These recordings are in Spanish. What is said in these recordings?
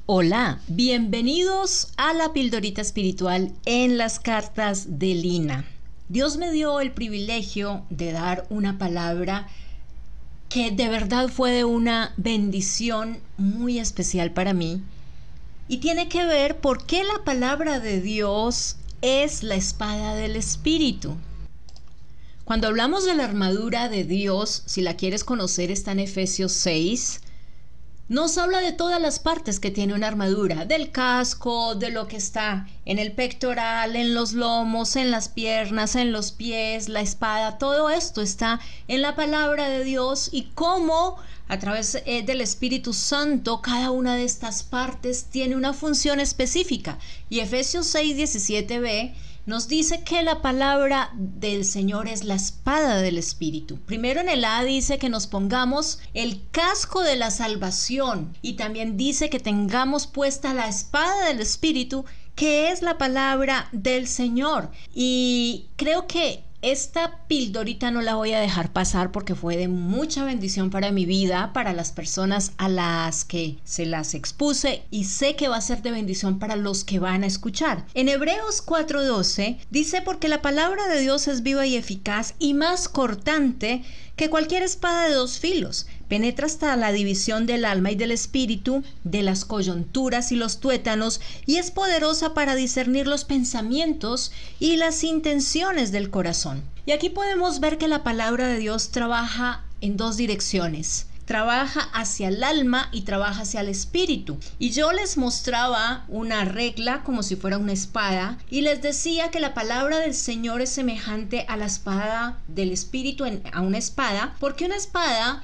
Hola, bienvenidos a la pildorita espiritual en las cartas de Lina. Dios me dio el privilegio de dar una palabra que de verdad fue de una bendición muy especial para mí y tiene que ver por qué la palabra de Dios es la espada del Espíritu. Cuando hablamos de la armadura de Dios, si la quieres conocer, está en Efesios 6. Nos habla de todas las partes que tiene una armadura, del casco, de lo que está en el pectoral, en los lomos, en las piernas, en los pies, la espada. Todo esto está en la palabra de Dios y cómo a través del Espíritu Santo cada una de estas partes tiene una función específica. Y Efesios 6:17b nos dice que la palabra del Señor es la espada del Espíritu. Primero en el A dice que nos pongamos el casco de la salvación y también dice que tengamos puesta la espada del Espíritu, que es la palabra del Señor. Y creo que esta pildorita no la voy a dejar pasar porque fue de mucha bendición para mi vida, para las personas a las que se las expuse y sé que va a ser de bendición para los que van a escuchar. En Hebreos 4:12 dice: porque la palabra de Dios es viva y eficaz y más cortante que cualquier espada de dos filos, penetra hasta la división del alma y del espíritu, de las coyunturas y los tuétanos, y es poderosa para discernir los pensamientos y las intenciones del corazón. Y aquí podemos ver que la palabra de Dios trabaja en dos direcciones. Trabaja hacia el alma y trabaja hacia el espíritu. Y yo les mostraba una regla como si fuera una espada y les decía que la palabra del Señor es semejante a la espada del espíritu, a una espada, porque una espada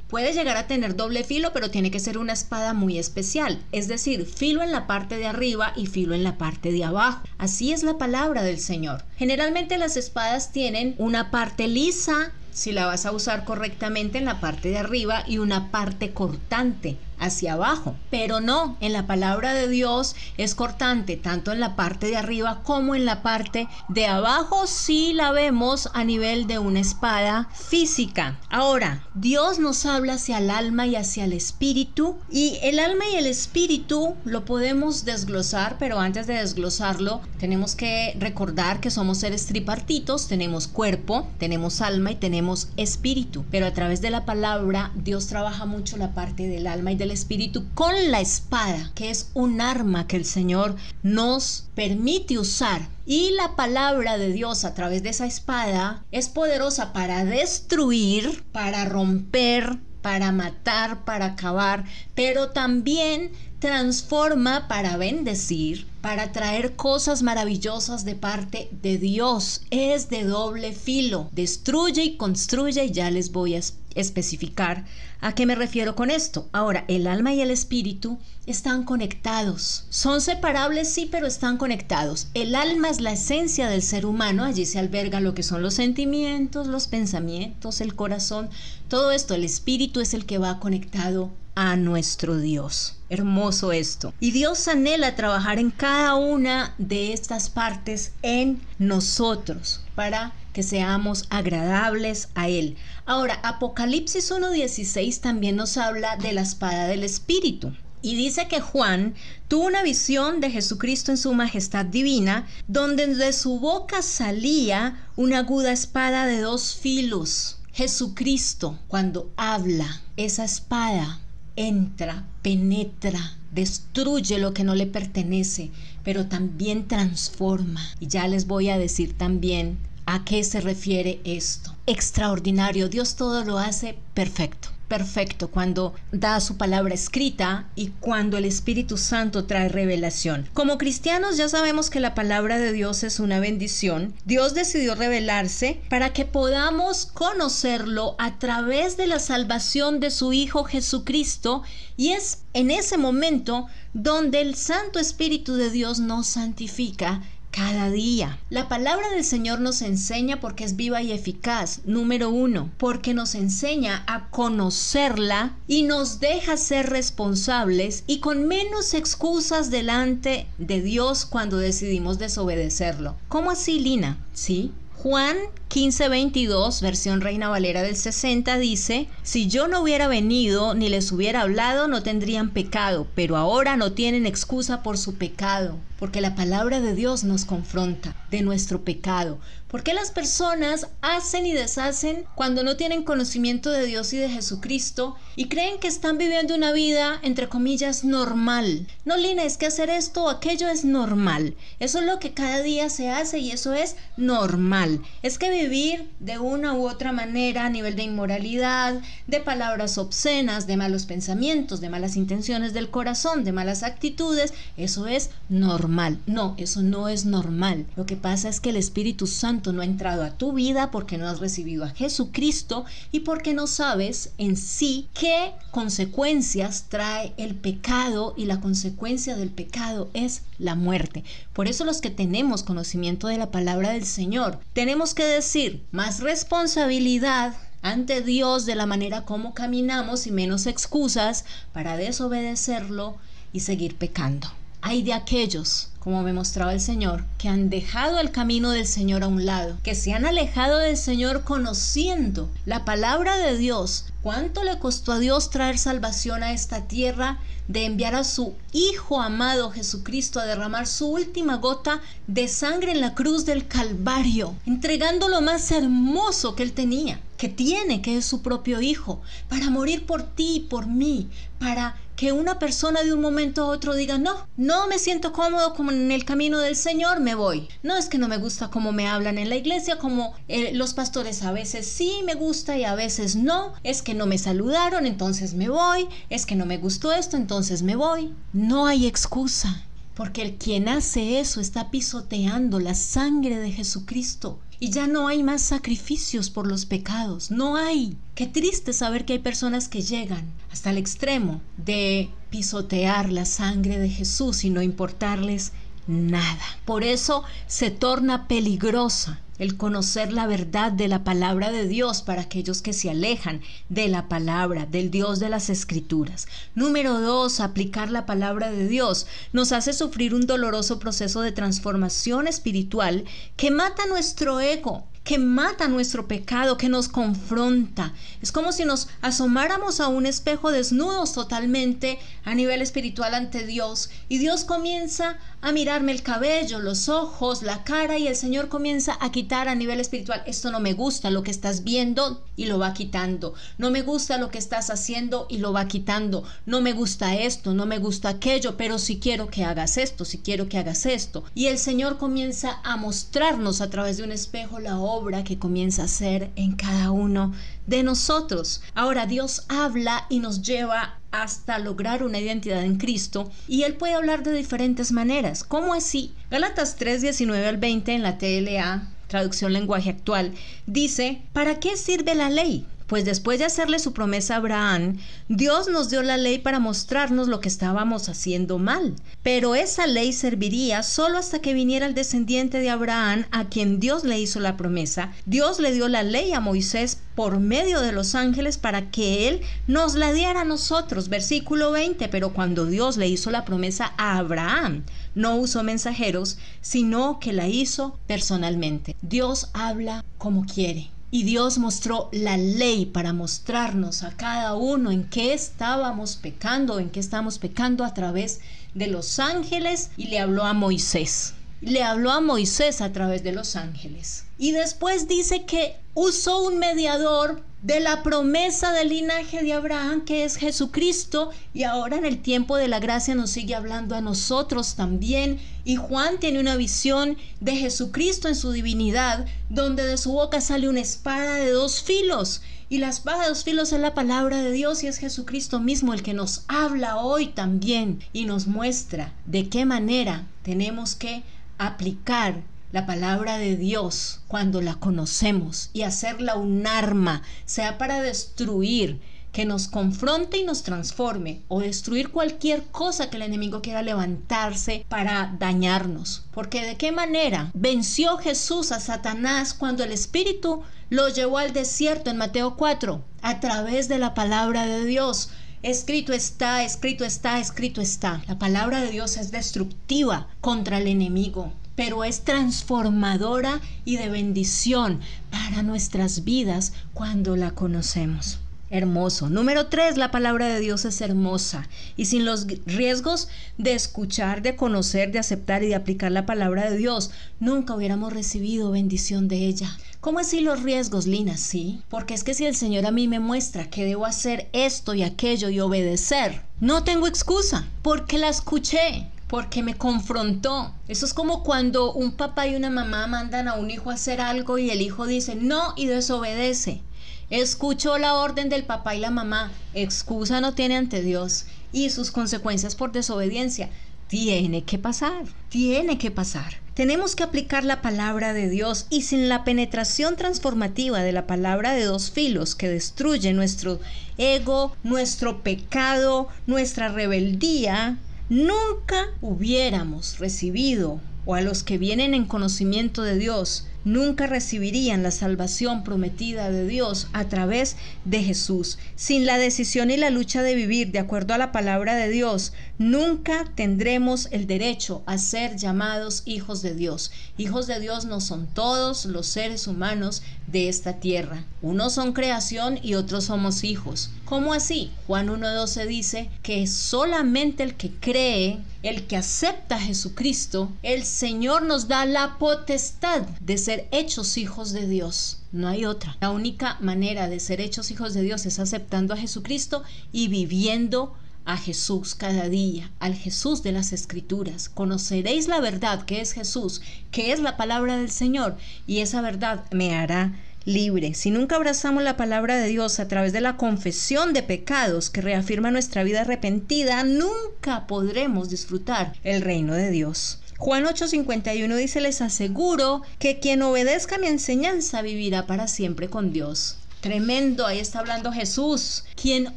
puede llegar a tener doble filo, pero tiene que ser una espada muy especial, es decir, filo en la parte de arriba y filo en la parte de abajo. Así es la palabra del Señor. Generalmente las espadas tienen una parte lisa, si la vas a usar correctamente, en la parte de arriba y una parte cortante hacia abajo, pero no, en la palabra de Dios es cortante tanto en la parte de arriba como en la parte de abajo, si la vemos a nivel de una espada física. Ahora, Dios nos habla hacia el alma y hacia el espíritu, y el alma y el espíritu lo podemos desglosar, pero antes de desglosarlo tenemos que recordar que somos seres tripartitos, tenemos cuerpo, tenemos alma y tenemos espíritu, pero a través de la palabra Dios trabaja mucho la parte del alma y del espíritu con la espada, que es un arma que el Señor nos permite usar. Y la palabra de Dios a través de esa espada es poderosa para destruir, para romper, para matar, para acabar, pero también transforma para bendecir, para traer cosas maravillosas de parte de Dios. Es de doble filo, destruye y construye, y ya les voy a especificar a qué me refiero con esto. Ahora, el alma y el espíritu están conectados, son separables, sí, pero están conectados. El alma es la esencia del ser humano, allí se albergan lo que son los sentimientos, los pensamientos, el corazón, todo esto. El espíritu es el que va conectado a nuestro Dios. Hermoso esto. Y Dios anhela trabajar en cada una de estas partes en nosotros para que seamos agradables a Él. Ahora, Apocalipsis 1:16 también nos habla de la espada del Espíritu. Y dice que Juan tuvo una visión de Jesucristo en su majestad divina, donde de su boca salía una aguda espada de dos filos. Jesucristo, cuando habla, esa espada entra, penetra, destruye lo que no le pertenece, pero también transforma. Y ya les voy a decir también a qué se refiere esto. Extraordinario, Dios todo lo hace perfecto. Perfecto cuando da su palabra escrita y cuando el Espíritu Santo trae revelación. Como cristianos ya sabemos que la palabra de Dios es una bendición. Dios decidió revelarse para que podamos conocerlo a través de la salvación de su Hijo Jesucristo, y es en ese momento donde el Santo Espíritu de Dios nos santifica cada día. La palabra del Señor nos enseña porque es viva y eficaz. Número 1, porque nos enseña a conocerla y nos deja ser responsables y con menos excusas delante de Dios cuando decidimos desobedecerlo. ¿Cómo así, Lina? Sí, Juan 15:22, versión Reina Valera del 60, dice: si yo no hubiera venido ni les hubiera hablado, no tendrían pecado, pero ahora no tienen excusa por su pecado, porque la palabra de Dios nos confronta de nuestro pecado. ¿Por qué las personas hacen y deshacen cuando no tienen conocimiento de Dios y de Jesucristo y creen que están viviendo una vida, entre comillas, normal? No, Lina, es que hacer esto o aquello es normal. Eso es lo que cada día se hace y eso es normal. Es que vivir de una u otra manera a nivel de inmoralidad, de palabras obscenas, de malos pensamientos, de malas intenciones del corazón, de malas actitudes, eso es normal. No, eso no es normal. Lo que pasa es que el Espíritu Santo no ha entrado a tu vida porque no has recibido a Jesucristo y porque no sabes en sí qué consecuencias trae el pecado, y la consecuencia del pecado es la muerte. Por eso los que tenemos conocimiento de la palabra del Señor tenemos que decir más responsabilidad ante Dios de la manera como caminamos y menos excusas para desobedecerlo y seguir pecando. Hay de aquellos, como me mostraba el Señor, que han dejado el camino del Señor a un lado, que se han alejado del Señor conociendo la palabra de Dios. ¿Cuánto le costó a Dios traer salvación a esta tierra? De enviar a su Hijo amado Jesucristo a derramar su última gota de sangre en la cruz del Calvario, entregando lo más hermoso que Él tenía, que tiene, que es su propio Hijo, para morir por ti y por mí, para que una persona de un momento a otro diga: no me siento cómodo como en el camino del Señor, me voy. No, es que no me gusta cómo me hablan en la iglesia, como los pastores a veces sí me gusta y a veces no, es que no me saludaron, entonces me voy, es que no me gustó esto, entonces me voy. No hay excusa, porque el quien hace eso está pisoteando la sangre de Jesucristo. Y ya no hay más sacrificios por los pecados, no hay. Qué triste saber que hay personas que llegan hasta el extremo de pisotear la sangre de Jesús y no importarles nada. Por eso se torna peligrosa el conocer la verdad de la palabra de Dios para aquellos que se alejan de la palabra, del Dios de las Escrituras. Número 2, aplicar la palabra de Dios nos hace sufrir un doloroso proceso de transformación espiritual que mata nuestro ego, que mata nuestro pecado, que nos confronta. Es como si nos asomáramos a un espejo desnudos totalmente a nivel espiritual ante Dios, y Dios comienza a mirarme el cabello, los ojos, la cara, y el Señor comienza a quitar a nivel espiritual: esto no me gusta lo que estás viendo, y lo va quitando. No me gusta lo que estás haciendo, y lo va quitando. No me gusta esto, no me gusta aquello, pero sí quiero que hagas esto, sí quiero que hagas esto. Y el Señor comienza a mostrarnos a través de un espejo la obra que comienza a hacer en cada uno de nosotros. Ahora Dios habla y nos lleva hasta lograr una identidad en Cristo, y Él puede hablar de diferentes maneras. ¿Cómo así? Gálatas 3:19-20 en la TLA, traducción lenguaje actual, dice: ¿para qué sirve la ley? Pues después de hacerle su promesa a Abraham, Dios nos dio la ley para mostrarnos lo que estábamos haciendo mal. Pero esa ley serviría solo hasta que viniera el descendiente de Abraham, a quien Dios le hizo la promesa. Dios le dio la ley a Moisés por medio de los ángeles para que Él nos la diera a nosotros. Versículo 20, pero cuando Dios le hizo la promesa a Abraham, no usó mensajeros, sino que la hizo personalmente. Dios habla como quiere. Y Dios mostró la ley para mostrarnos a cada uno en qué estábamos pecando, en qué estamos pecando a través de los ángeles, y le habló a Moisés. Le habló a Moisés a través de los ángeles. Y después dice que usó un mediador de la promesa del linaje de Abraham, que es Jesucristo, y ahora en el tiempo de la gracia nos sigue hablando a nosotros también. Y Juan tiene una visión de Jesucristo en su divinidad, donde de su boca sale una espada de 2 filos, y la espada de 2 filos es la palabra de Dios, y es Jesucristo mismo el que nos habla hoy también y nos muestra de qué manera tenemos que aplicar la palabra de Dios cuando la conocemos y hacerla un arma, sea para destruir, que nos confronte y nos transforme, o destruir cualquier cosa que el enemigo quiera levantarse para dañarnos. Porque ¿de qué manera venció Jesús a Satanás cuando el Espíritu lo llevó al desierto en Mateo 4? A través de la palabra de Dios. Escrito está, escrito está, escrito está. La palabra de Dios es destructiva contra el enemigo. pero es transformadora y de bendición para nuestras vidas cuando la conocemos. Hermoso. Número 3, la palabra de Dios es hermosa y sin los riesgos de escuchar, de conocer, de aceptar y de aplicar la palabra de Dios, nunca hubiéramos recibido bendición de ella. ¿Cómo así los riesgos, Lina? Sí, porque es que si el Señor a mí me muestra que debo hacer esto y aquello y obedecer, no tengo excusa, porque la escuché, porque me confrontó. Eso es como cuando un papá y una mamá mandan a un hijo a hacer algo y el hijo dice no y desobedece. Escuchó la orden del papá y la mamá, excusa no tiene ante Dios y sus consecuencias por desobediencia. Tiene que pasar, tiene que pasar. Tenemos que aplicar la palabra de Dios y sin la penetración transformativa de la palabra de dos filos que destruye nuestro ego, nuestro pecado, nuestra rebeldía, nunca hubiéramos recibido, o a los que vienen en conocimiento de Dios, nunca recibirían la salvación prometida de Dios a través de Jesús. Sin la decisión y la lucha de vivir de acuerdo a la palabra de Dios, nunca tendremos el derecho a ser llamados hijos de Dios. Hijos de Dios no son todos los seres humanos de esta tierra. Unos son creación y otros somos hijos. ¿Cómo así? Juan 1:12 dice que solamente el que cree, el que acepta a Jesucristo, el Señor nos da la potestad de ser hechos hijos de Dios. No hay otra. La única manera de ser hechos hijos de Dios es aceptando a Jesucristo y viviendo a Jesús cada día, al Jesús de las Escrituras. Conoceréis la verdad que es Jesús, que es la palabra del Señor, y esa verdad me hará libre. Si nunca abrazamos la palabra de Dios a través de la confesión de pecados que reafirma nuestra vida arrepentida, nunca podremos disfrutar el reino de Dios. Juan 8:51 dice: les aseguro que quien obedezca mi enseñanza vivirá para siempre con Dios. Tremendo, ahí está hablando Jesús. Quien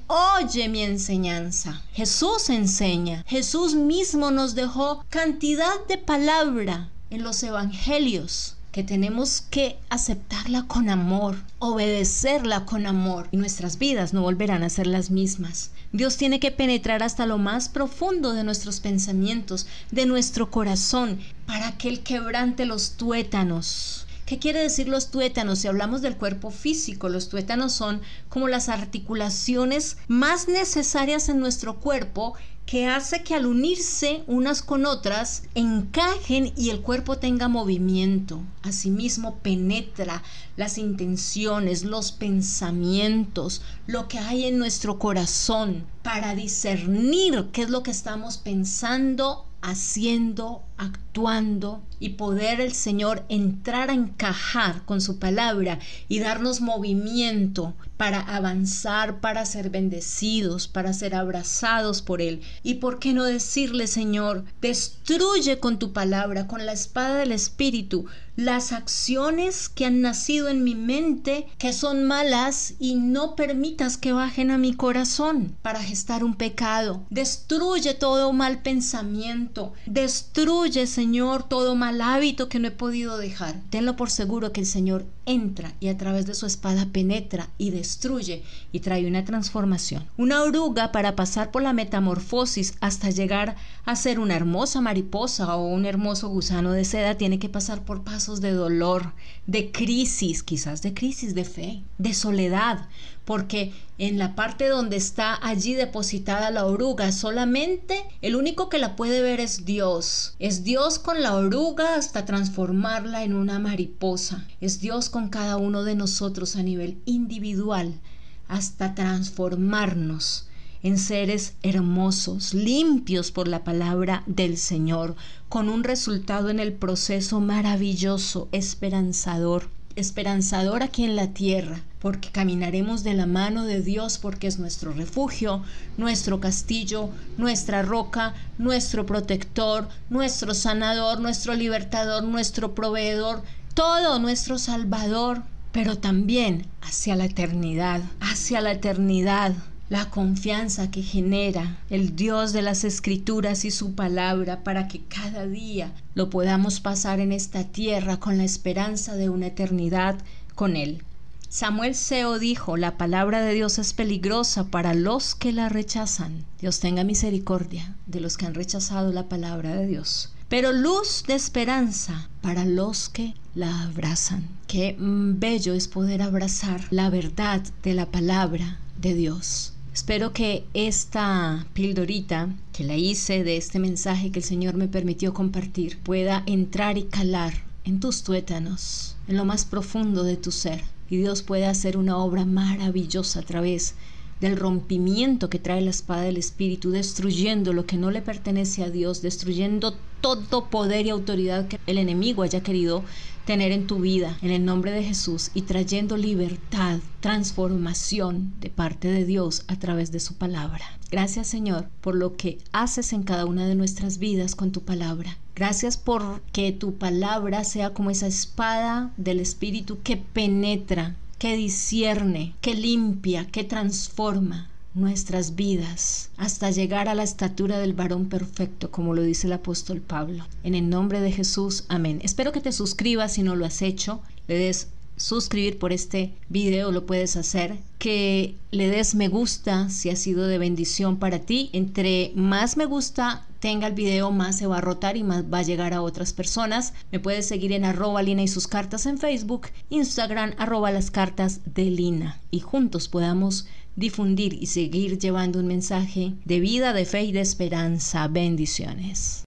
oye mi enseñanza. Jesús enseña. Jesús mismo nos dejó cantidad de palabra en los evangelios, que tenemos que aceptarla con amor, obedecerla con amor, y nuestras vidas no volverán a ser las mismas. Dios tiene que penetrar hasta lo más profundo de nuestros pensamientos, de nuestro corazón, para que Él quebrante los tuétanos. ¿Qué quiere decir los tuétanos? Si hablamos del cuerpo físico, los tuétanos son como las articulaciones más necesarias en nuestro cuerpo, que hace que al unirse unas con otras encajen y el cuerpo tenga movimiento. Asimismo penetra las intenciones, los pensamientos, lo que hay en nuestro corazón, para discernir qué es lo que estamos pensando, haciendo, actuando, y poder el Señor entrar a encajar con su palabra y darnos movimiento para avanzar, para ser bendecidos, para ser abrazados por Él. Y por qué no decirle: Señor, destruye con tu palabra, con la espada del Espíritu, las acciones que han nacido en mi mente que son malas, y no permitas que bajen a mi corazón para gestar un pecado. Destruye todo mal pensamiento, destruye, Señor, todo mal hábito que no he podido dejar. Tenlo por seguro que el Señor entra y a través de su espada penetra y destruye y trae una transformación. Una oruga, para pasar por la metamorfosis hasta llegar a ser una hermosa mariposa o un hermoso gusano de seda, tiene que pasar por pasos de dolor, de crisis, quizás de crisis de fe, de soledad, porque en la parte donde está allí depositada la oruga, solamente el único que la puede ver es Dios. Es Dios con la oruga hasta transformarla en una mariposa. Es Dios con cada uno de nosotros a nivel individual hasta transformarnos en seres hermosos, limpios por la palabra del Señor, con un resultado en el proceso maravilloso, esperanzador aquí en la tierra, porque caminaremos de la mano de Dios, porque es nuestro refugio, nuestro castillo, nuestra roca, nuestro protector, nuestro sanador, nuestro libertador, nuestro proveedor, todo nuestro salvador, pero también hacia la eternidad, la confianza que genera el Dios de las Escrituras y su palabra, para que cada día lo podamos pasar en esta tierra con la esperanza de una eternidad con Él. Samuel Seo dijo: la palabra de Dios es peligrosa para los que la rechazan. Dios tenga misericordia de los que han rechazado la palabra de Dios, pero luz de esperanza para los que la abrazan. Qué bello es poder abrazar la verdad de la palabra de Dios. Espero que esta pildorita que la hice de este mensaje que el Señor me permitió compartir pueda entrar y calar en tus tuétanos, en lo más profundo de tu ser, y Dios puede hacer una obra maravillosa a través del rompimiento que trae la espada del Espíritu, destruyendo lo que no le pertenece a Dios, destruyendo todo poder y autoridad que el enemigo haya querido tener en tu vida, en el nombre de Jesús, y trayendo libertad, transformación de parte de Dios a través de su palabra. Gracias, Señor, por lo que haces en cada una de nuestras vidas con tu palabra. Gracias por que tu palabra sea como esa espada del Espíritu que penetra, que discierne, que limpia, que transforma nuestras vidas hasta llegar a la estatura del varón perfecto, como lo dice el apóstol Pablo. En el nombre de Jesús, amén. Espero que te suscribas si no lo has hecho, le des suscribir por este video, lo puedes hacer, que le des me gusta si ha sido de bendición para ti. Entre más me gusta tenga el video, más se va a rotar y más va a llegar a otras personas. Me puedes seguir en @Lina y sus cartas en Facebook, Instagram @LasCartasDeLina, y juntos podamos difundir y seguir llevando un mensaje de vida, de fe y de esperanza. Bendiciones.